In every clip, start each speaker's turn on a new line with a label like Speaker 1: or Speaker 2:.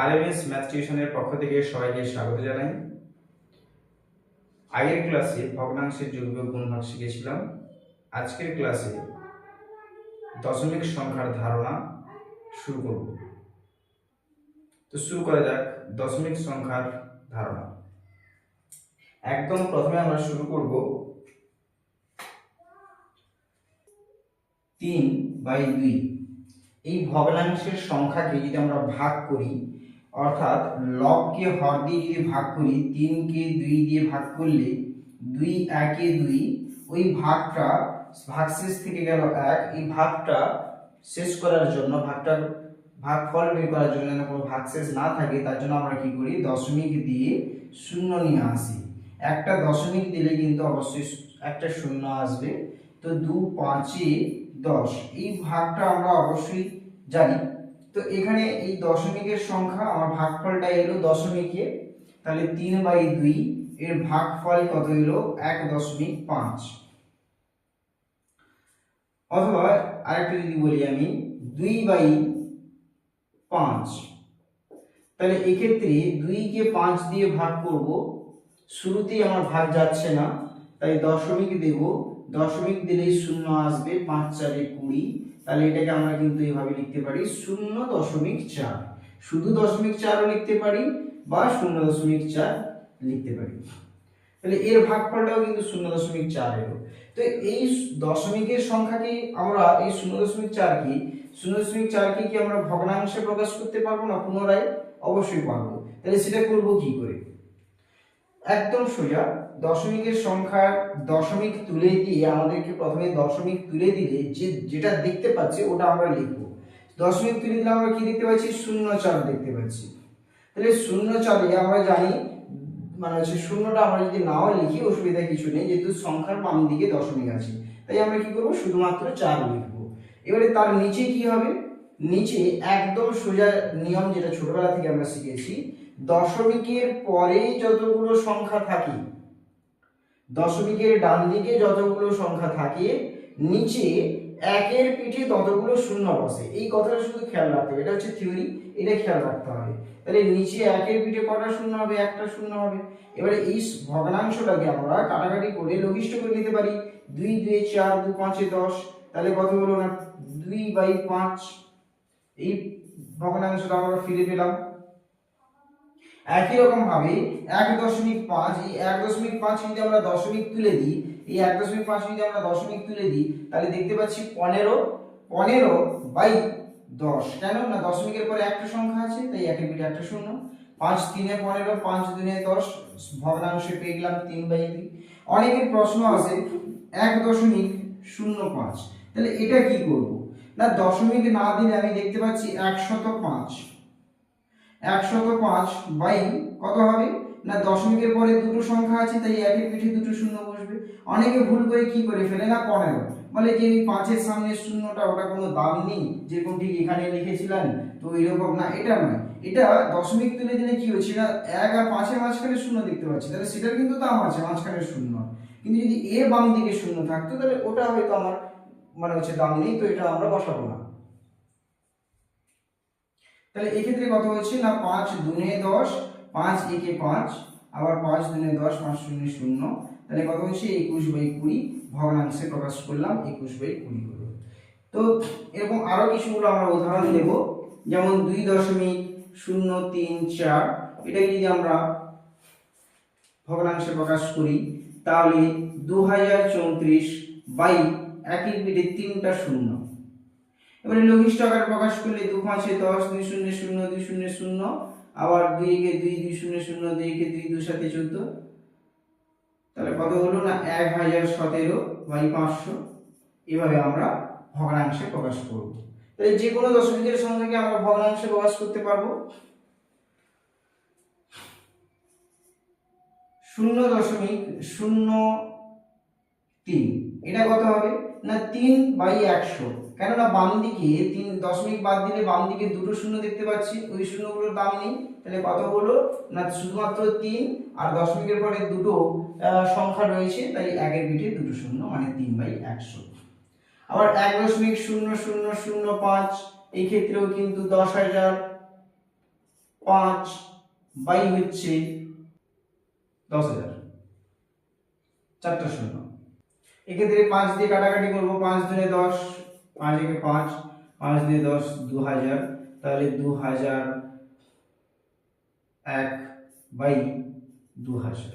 Speaker 1: RMS math টিউশনের পক্ষ থেকে সবাইকে স্বাগত জানাই। আগের ক্লাসে ভগ্নাংশের যোগ বিয়োগ গুণভাগ শিখেছিলাম। আজকের ক্লাসে দশমিক সংখ্যার ধারণা শুরু করব। তো শুরু করা যাক দশমিক সংখ্যার ধারণা। একদম প্রথমে আমরা শুরু করব 3/2। এই ভগ্নাংশের সংখ্যাকে যদি আমরা ভাগ করি, অর্থাৎ লবকে হর দিয়ে যদি ভাগ করি, 3কে 2 দিয়ে ভাগ করলে 2 1 2, ওই ভাগটা ভাগশেষ থেকে গেল 1। এই ভাগটা শেষ করার জন্য, ভাগটার ভাগফল বের করার জন্য যেন কোনো ভাগশেষ না থাকে, তার জন্য আমরা কি করি, দশমিক দিয়ে শূন্য নিয়ে আসি। একটা দশমিক দিলে কিন্তু অবশ্যই একটা শূন্য আসবে। তো 2 5 10, এই ভাগটা আমরা অবশ্যই জানি। তো এখানে এই দশমিকের সংখ্যা, আমার ভাগফলটা এলো দশমিকে, তাহলে 3/2 এর ভাগফল কত এলো 1.5। অথবা আরেকটা যদি বলি আমি 2/5, তাহলে এক্ষেত্রে 2কে 5 দিয়ে ভাগ করব। শুরুতেই আমার ভাগ যাচ্ছে না, তাই দশমিক দেব। দশমিক দিলেই শূন্য আসবে, 5 4 20। তাহলে এটাকে আমরা কিন্তু এভাবে লিখতে পারি 0.4। শুধু 0.4ও লিখতে পারি বা 0.4 লিখতে পারি। তাহলে এর ভাগফলটাও কিন্তু 0.4 এলো। তো এই দশমিকের সংখ্যাকে আমরা এই 0.4কে কি আমরা ভগ্নাংশে প্রকাশ করতে পারবো না? পুনরায় অবশ্যই পারবো। তাহলে সেটা করব কি করে? একদম সোজা, দশমিকের সংখ্যার দশমিক তুলে দিয়ে আমাদেরকে প্রথমে দশমিক তুলে দিলে যেটা দেখতে পাচ্ছি ওটা আমরা লিখব। দশমিক তুলে দিলে আমরা কি দেখতে পাচ্ছি? 0.4 দেখতে পাচ্ছি। তাহলে 0.4 আমরা জানি মানে হচ্ছে শূন্যটা আমরা যদি নাও লিখি অসুবিধা কিছু নেই, যেহেতু সংখ্যার বাম দিকে দশমিক আছে, তাই আমরা কি করব, শুধুমাত্র 4 লিখব। এবারে তার নিচে কি হবে? নিচে একদম সোজা নিয়ম, যেটা ছোটবেলা থেকে আমরা শিখেছি, দশমিকের পরে যতগুলো সংখ্যা থাকে, দশমিকের ডান দিকে যতগুলো সংখ্যা থাকে, নিচে একের পিঠে ততগুলো শূন্য বসে। এই কথাটা শুধু খেয়াল রাখতে হবে, এটা হচ্ছে থিওরি, এটা খেয়াল রাখতে হবে। তাহলে নিচে একের পিঠে কটা শূন্য হবে? একটা শূন্য হবে। এবারে এই ভগ্নাংশটাকে আমরা কাটাকাটি করে লঘিষ্ঠ করে নিতে পারি। 2 2 4, 2 5 10, তাহলে কত হলো না 2/5। এই ভগ্নাংশটা আমরা ফিরে পেলাম। একই রকম ভাবে 1.5, এই 1.5 যদি আমরা দশমিক তুলে দিই, এই 1.5 যদি আমরা দশমিক তুলে দিই, তাহলে দেখতে পাচ্ছি 15/10। কেন না? দশমিকের পরে একটা সংখ্যা আছে, তাই একের পিঠে একটা শূন্য। 5 3 15, 5 2 10, ভগ্নাংশে পেয়ে গেলাম 3/2। অনেকের প্রশ্ন আছে 1.05, তাহলে এটা কি করব না? দশমিক না দিলে আমি দেখতে পাচ্ছি 105 বাই কত হবে না? দশমিকের পরে দুটো সংখ্যা আছে, তাই একের পিঠে দুটো শূন্য বসবে। অনেকে ভুল করে কি করে ফেলে না, 15 বলে যে এই 5-এর সামনে শূন্যটা, ওটা কোনো দাম নেই, যেরকম ঠিক এখানে লিখেছিলেন, তো এরকম না, এটা নয়। এটা দশমিক তুলে দিলে কি হচ্ছে না, 1 আর 5-এর মাঝখানে শূন্য দেখতে পাচ্ছি, তাহলে সেটার কিন্তু দাম আছে, মাঝখানে শূন্য। কিন্তু যদি এর বাম দিকে শূন্য থাকতো, তাহলে ওটা হয়তো আমার মানে হচ্ছে দাম নেই, তো এটা আমরা বসাবো না। তাহলে এক্ষেত্রে কত হচ্ছে না, 5 2 10, 5 1 5, আবার 5 2 10, 5 0 0, তাহলে কত হচ্ছে 21/20 ভগ্নাংশে প্রকাশ করলাম, 21/20 হলো। তো এরকম আরো কিছুগুলো আমরা উদাহরণ দেব, যেমন 2.034, এটাকে যদি আমরা ভগ্নাংশে প্রকাশ করি, তাহলে 2034 বাই একের পিঠে 3টা শূন্য। এবারে লঘিষ্ঠ আকারে প্রকাশ করলে 2 5 10, 2 0 0, 2 0 0, আবার 2 কে 2, 2 0 0, 2 কে 2, 2 7 14, তাহলে কত হলো না 1017/500। এভাবে আমরা ভগ্নাংশে প্রকাশ করব। তাহলে যে কোনো দশমিকের সংখ্যাকে আমরা ভগ্নাংশে প্রকাশ করতে পারবো। 0.03, এটা কত হবে না 3/100। কেননা বাম দিকে 3 দশমিক বাদ দিলে বাম দিকে দুটো শূন্য দেখতে পাচ্ছি, ওই শূন্যগুলোর দাম নেই, তাহলে কত হলো না শুধুমাত্র 3, আর দশমিকের পরে দুটো সংখ্যা রয়েছে, তাই একের পিঠে দুটো শূন্য, মানে 3/100। আবার 1.0005, এই ক্ষেত্রেও কিন্তু 10,000, 5 বাই হচ্ছে 10,000, 4টা শূন্য। এক্ষেত্রে 5 দিয়ে কাটাকাটি করবো, 5 দুনে 10, 5 একে 5, 5 দিয়ে 10, 2000, তাহলে 2001 বাই 2000।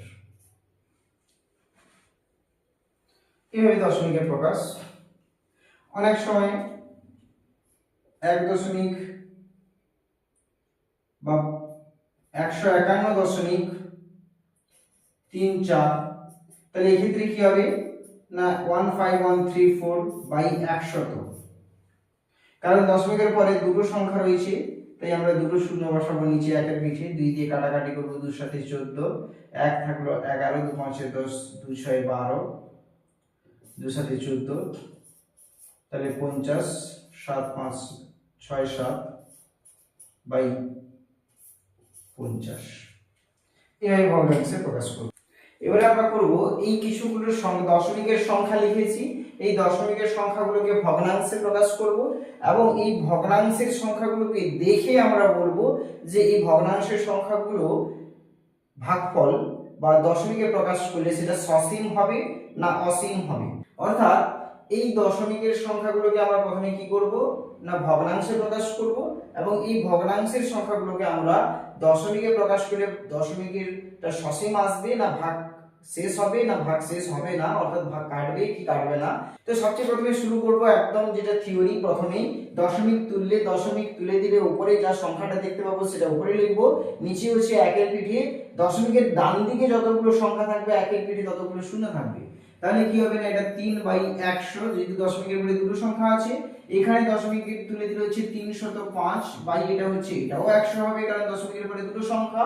Speaker 1: এভাবে দশমিকের প্রকাশ। অনেক সময় 1 বা 151.34, তাহলে এক্ষেত্রে কি হবে না 15134 বাই 100, কারণ দশমিকের পরে দুটো সংখ্যা রয়েছে, তাই আমরা দুটো শূন্য বসাবো নিচে একের পিঠে। 2 দিয়ে কাটাকাটি করবো, 2 সাথে 14, 1 থাকলো 11, 2 5 10, 2 6 12, 2 সাথে 14, তাহলে 50, 7 5 6 7 বাই 50। এভাবে ভগ্নাংশে প্রকাশ করব। এবারে আমরা করব এই কিছুগুলো দশমিকের সংখ্যা লিখেছি, এই দশমিকের সংখ্যাগুলোকে ভগ্নাংশে প্রকাশ করব এবং এই ভগ্নাংশের সংখ্যাগুলোকে দেখে আমরা বলবো যে এই ভগ্নাংশের সংখ্যাগুলো ভাগফল বা দশমিকে প্রকাশ করলে সেটা সসীম হবে না অসীম হবে। অর্থাৎ এই দশমিকের সংখ্যাগুলোকে আমরা প্রথমে কি করব না ভগ্নাংশে প্রকাশ করব এবং এই ভগ্নাংশের সংখ্যাগুলোকে আমরা দশমিকে প্রকাশ করলে দশমিকেরটা সসীম আসবে না ভাগ শেষ হবে না ভাগ শেষ হবে না, অর্থাৎ ভাগ কাটবে কি কাটবে না। তো সবচেয়ে প্রথমে শুরু করব একদম যেটা থিওরি, প্রথমেই দশমিক তুলে দিলে উপরে যা সংখ্যাটা দেখতে পাবো সেটা উপরে লিখবো, নিচে হচ্ছে একের পিঠে দশমিকের ডান দিকে যতগুলো সংখ্যা থাকবে একের পিঠে ততগুলো শূন্য থাকবে। তাহলে কি হবে না এটা 3 বাই 100, যেহেতু দশমিকের পরে দুটো সংখ্যা আছে, এখানে দশমিকের তুলে দিলে হচ্ছে 305 বাই এটা হচ্ছে এটাও 100 হবে কারণ দশমিকের পরে দুটো সংখ্যা,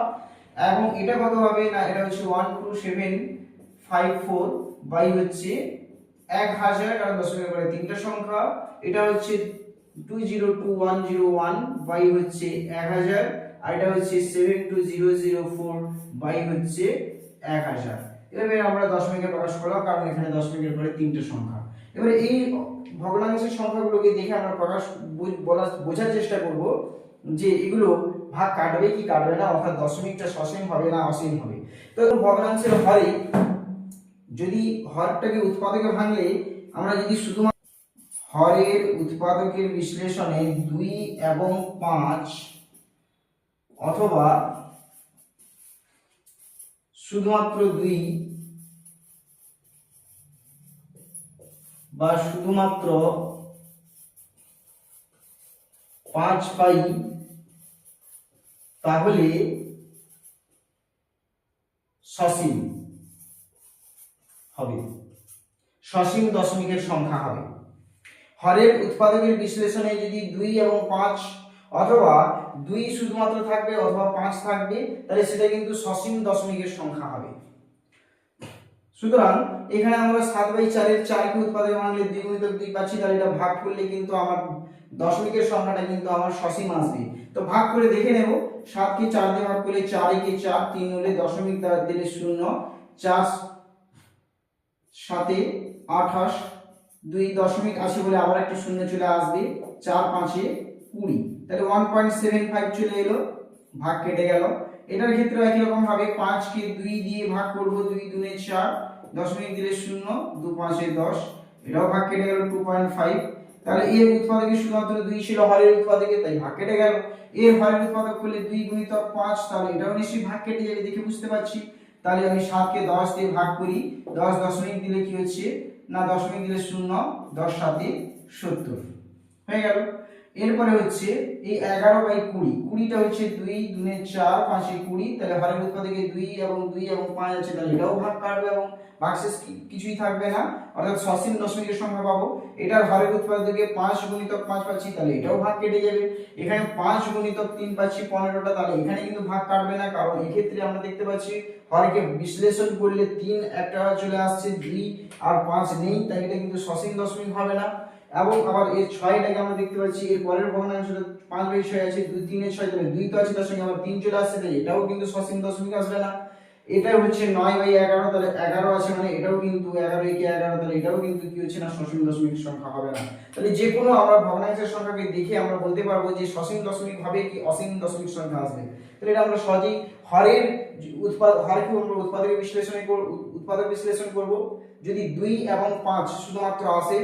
Speaker 1: এবং এটা কত হবে না এটা হচ্ছে 12754 বাই হচ্ছে 1000 কারণ দশমিকের পরে তিনটা সংখ্যা, এটা হচ্ছে 202101 বাই হচ্ছে 1000, আর এটা হচ্ছে 72004 বাই হচ্ছে 1000। এভাবে আমরা দশমিকে প্রকাশ করলাম কারণ এখানে দশমিকের পরে তিনটে সংখ্যা। এবারে এই ভগ্নাংশের সংখ্যাগুলোকে দেখে আমরা প্রকাশ বোঝার চেষ্টা করব যে এগুলো ভাগ কাটবে কি কাটবে না, অর্থাৎ দশমিকটা সসীম হবে না অসীম হবে। তো ভগ্নাংশের হরে যদি হরটাকে উৎপাদকে ভাঙলে আমরা যদি শুধুমাত্র হরের উৎপাদকের বিশ্লেষণে 2 এবং 5 অথবা শুধুমাত্র 2 বা শুধুমাত্র 5 পাই তাহলে সসীম হবে, সসীম দশমিকের সংখ্যা হবে। হরের উৎপাদকের বিশ্লেষণে যদি 2 এবং 5 অথবা 2 শুধুমাত্র থাকবে অথবা 5 থাকবে তাহলে সেটা কিন্তু সসীম দশমিকের সংখ্যা হবে। সুতরাং এখানে আমরা 7/4 এর 4 কে উৎপাদকে ভাঙলে 2 গুণিতক 2 পাচ্ছি, তাহলে এটা ভাগ করলে কিন্তু আমার দশমিকের সংখ্যাটা কিন্তু আমার সসীম আসবে। তো ভাগ করে দেখে নেব, 7 কে 4 দিয়ে ভাগ করলে 4 একে 4, 3 হলে দশমিক দিলে 0, 4 7 28, 2 দশমিক আছে বলে আবার একটা শূন্য চলে আসবে, 4 5 20, তাহলে 1.75 চলে এলো, ভাগ কেটে গেল। এটার ক্ষেত্রে একই রকম ভাবে 5 কে 2 দিয়ে ভাগ করব, 2 দুনে 4, দশমিক দিলে 0, 2 5 10, এটাও ভাগ কেটে গেল 2.5। তাহলে এর উৎপাদকে শুধুমাত্র 2 ছিল হরের উৎপাদকে, তাই ভাগ কেটে গেল। এর হরের উৎপাদক করলে 2 গুণিতক 5, তাহলে এটাও নিশ্চয়ই ভাগ কেটে যাবে, দেখে বুঝতে পারছি। তাহলে আমি 7 কে 10 দিয়ে ভাগ করি, 10 দশমিক দিলে কি হচ্ছে না দশমিক দিলে 0, 10 7 70 হয়ে গেল। এরপরে হচ্ছে এই 11/20, 20টা হচ্ছে 2 দুনে 4, 5 20, তাহলে হরের উৎপাদকে 2 এবং 5 আছে, তাহলে এটাও ভাগ কাটবে এবং ভাগশেষ কিছুই থাকবে না, অর্থাৎ সসীম দশমিকের সংখ্যা পাবো। এটার হরের উৎপাদকে 5 গুণিতক 5 পাচ্ছি, তাহলে এটাও ভাগ কেটে যাবে। এখানে 5 গুণিতক 3 পাচ্ছি 15টা, তাহলে এখানে কিন্তু ভাগ কাটবে না, কারণ এই ক্ষেত্রে আমরা দেখতে পাচ্ছি হরকে বিশ্লেষণ করলে 3 একটা চলে আসছে, 2 আর 5 নেই, তাই এটা কিন্তু সসীম দশমিক হবে না। এবং আবার এর 6টাকে আমরা দেখতে পাচ্ছি এর পরের ভগ্নাংশটা 5/6 আছে, 2 3 এর 6, তাহলে 2 তো আছে তার সঙ্গে আবার 3 চলে আসছে, তাই এটাও কিন্তু সসীম দশমিক আসবে না। এটা হচ্ছে 9/11, তাহলে 11 আছে মানে এটাও কিন্তু 11 একে 11, তাহলে এটাও কিন্তু কি হচ্ছে না সসীম দশমিক সংখ্যা হবে না। তাহলে যে কোনো আমরা ভগ্নাংশের সংখ্যাকে দেখে আমরা বলতে পারবো যে সসীম দশমিক হবে কি অসীম দশমিক সংখ্যা আসবে। তাহলে এটা আমরা সহজেই হরের হরকে আমরা উৎপাদক বিশ্লেষণ করব। যদি 2 এবং 5 শুধুমাত্র আসে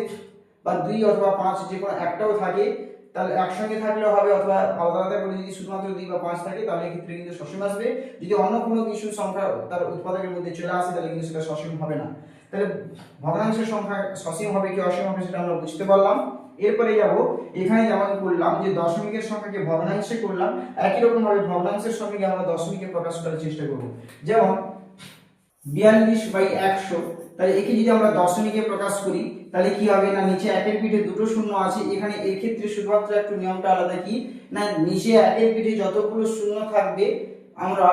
Speaker 1: বা 2 অথবা 5 যে কোনো একটাও থাকে তাহলে একসঙ্গে থাকলেও হবে, অথবা আলাদা আলাদা করে যদি শুধুমাত্র 2 বা 5 থাকে তাহলে এক্ষেত্রে কিন্তু সসীম আসবে। যদি অন্য কোনো কিছু সংখ্যা তার উৎপাদকের মধ্যে চলে আসে তাহলে কিন্তু সেটা সসীম হবে না। তাহলে ভগ্নাংশের সংখ্যা সসীম হবে কি অসীম হবে সেটা আমরা বুঝতে পারলাম। এরপরে যাব, এখানে যেমন করলাম যে দশমিকের সংখ্যাকে ভগ্নাংশে করলাম, একই রকম ভাবে ভগ্নাংশের সংখ্যাকে আমরা দশমিকে প্রকাশ করার চেষ্টা করব। যেমন 42/100, তাহলে একে যদি আমরা দশমিকে প্রকাশ করি তাহলে কি হবে না নিচে একের পিঠে দুটো শূন্য আছে, এখানে এর ক্ষেত্রে শুধুমাত্র একটু নিয়মটা আলাদা কি না নিচে একের পিঠে যতগুলো শূন্য থাকবে আমরা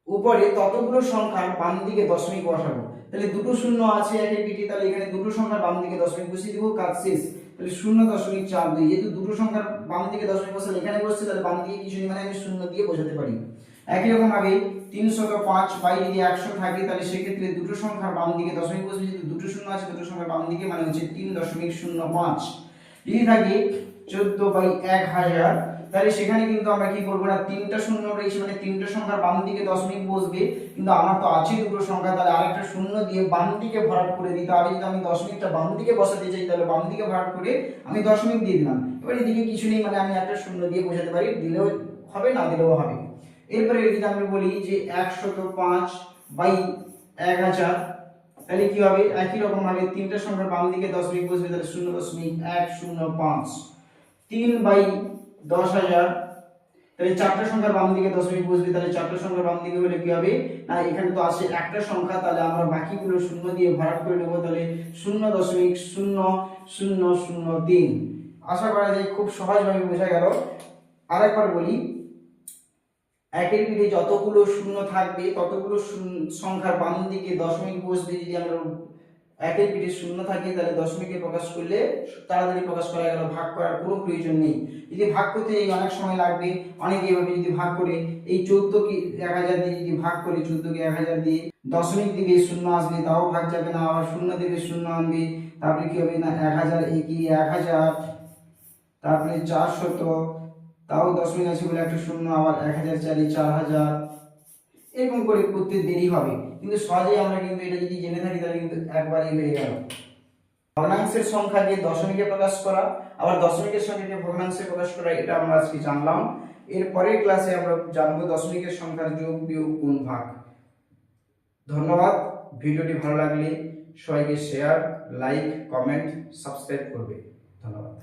Speaker 1: উপরে ততগুলো সংখ্যার বাম দিকে দশমিক বসাবো। তাহলে দুটো শূন্য আছে একের পিঠে, তাহলে এখানে দুটো সংখ্যার বাম দিকে দশমিক বসিয়ে দিব, কাজ শেষ। তাহলে 0.42, যেহেতু দুটো সংখ্যার বাম দিকে দশমিক বসালে এখানে বসছে তাহলে বাম দিকে কিছু নেই মানে আমি শূন্য দিয়ে বোঝাতে পারি। একই রকম ভাবে 305 যদি 100 থাকে তাহলে সেক্ষেত্রে দুটো সংখ্যার বাম দিকে দশমিক বসবে, যেহেতু দুটো শূন্য আছে দুটো সংখ্যার বাম দিকে মানে হচ্ছে 3.05। যদি থাকে 14/1000, তাহলে সেখানে কিন্তু আমরা কি করবো না তিনটা শূন্য রয়েছে মানে তিনটা সংখ্যার বাম দিকে দশমিক বসবে, কিন্তু আমার তো আছে দুটো সংখ্যা তাহলে আরেকটা শূন্য দিয়ে বাম দিকে ভরাট করে দিতে হবে। যদি আমি দশমিকটা বাম দিকে বসাতে চাই তাহলে বাম দিকে ভরাট করে আমি দশমিক দিয়ে দিলাম। এবার এদিকে কিছু নেই মানে আমি একটা শূন্য দিয়ে বোঝাতে পারি, দিলেও হবে না দিলেও হবে। এরপরে যদি আমি বলি যে 105/1000, তাহলে কি হবে একই রকম ভাবে তিনটা সংখ্যার বাম দিকে দশমিক বসবে তাহলে 0.105। 3/10,000, তাহলে চারটা সংখ্যার বাম দিকে দশমিক বসবে, তাহলে চারটা সংখ্যার বাম দিকে হলে কি হবে না এখানে তো আছে একটা সংখ্যা তাহলে আমরা বাকিগুলো শূন্য দিয়ে ভাগ করে নেব, তাহলে 0.0003। আশা করা যায় খুব সহজভাবে বোঝা গেল। আরেকবার বলি, একের পিঠে যতগুলো শূন্য থাকবে ততগুলো সংখ্যার বাম দিকে দশমিক বসবে। যদি আমরা একের পিঠে শূন্য থাকে তাহলে দশমিকে প্রকাশ করলে তাড়াতাড়ি প্রকাশ করা গেল, ভাগ করার কোনো প্রয়োজন নেই। যদি ভাগ করতে যাই অনেক সময় লাগবে, অনেকে এভাবে যদি ভাগ করে এই 14কে 1000 দিয়ে যদি ভাগ করে 14কে 1000 দিয়ে দশমিক দিবে শূন্য আসবে তাও ভাগ যাবে না, আবার শূন্য দেবে শূন্য আনবে, তারপরে কি হবে না 1000 একে 1000, তারপরে 400 তাও দশমিক আছে বলে একটা শূন্য, আবার 1004 4000, এরকম করে করতে দেরি হবে। কিন্তু সহজেই আমরা কিন্তু এটা যদি জেনে থাকি তাহলে কিন্তু একবারই হয়ে গেল। ভগ্নাংশের সংখ্যাকে দশমিকে প্রকাশ করা আবার দশমিকের সংখ্যাকে ভগ্নাংশে প্রকাশ করা, এটা আমরা আজকে জানলাম। এর পরের ক্লাসে আমরা জানবো দশমিকের সংখ্যার যোগ বিয়োগ গুণ ভাগ। ধন্যবাদ। ভিডিওটি ভালো লাগলে সবাইকে শেয়ার, লাইক, কমেন্ট, সাবস্ক্রাইব করবে। ধন্যবাদ।